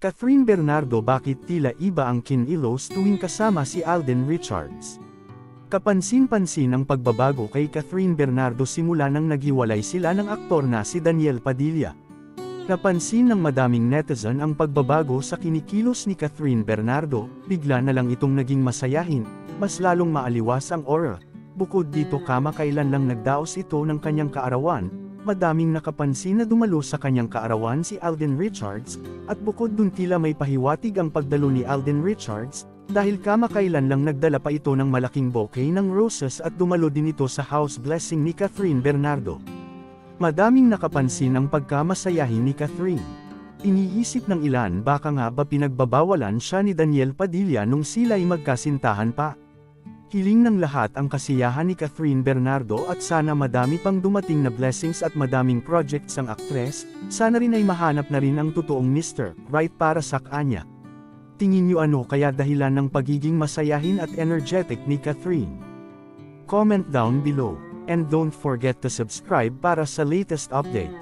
Catherine Bernardo, bakit tila iba ang kinilos tuwing kasama si Alden Richards? Kapansin-pansin ang pagbabago kay Catherine Bernardo simula nang naghiwalay sila ng aktor na si Daniel Padilla. Napansin ng madaming netizen ang pagbabago sa kinikilos ni Catherine Bernardo, bigla na lang itong naging masayahin, mas lalong maaliwas ang aura. Bukod dito, kamakailan lang nagdaos ito ng kanyang kaarawan, madaming nakapansin na dumalo sa kanyang kaarawan si Alden Richards, at bukod dun tila may pahiwatig ang pagdalo ni Alden Richards, dahil kamakailan lang nagdala pa ito ng malaking bouquet ng roses at dumalo din ito sa house blessing ni Catherine Bernardo. Madaming nakapansin ang pagkamasayahin ni Catherine. Iniisip ng ilan, baka nga ba pinagbabawalan siya ni Daniel Padilla nung sila'y magkasintahan pa. Hiling ng lahat ang kasiyahan ni Catherine Bernardo at sana madami pang dumating na blessings at madaming projects ang aktres, sana rin ay mahanap na rin ang totoong Mr. Right para sa kanya. Tingin niyo ano kaya dahilan ng pagiging masayahin at energetic ni Catherine? Comment down below. And don't forget to subscribe para sa latest update.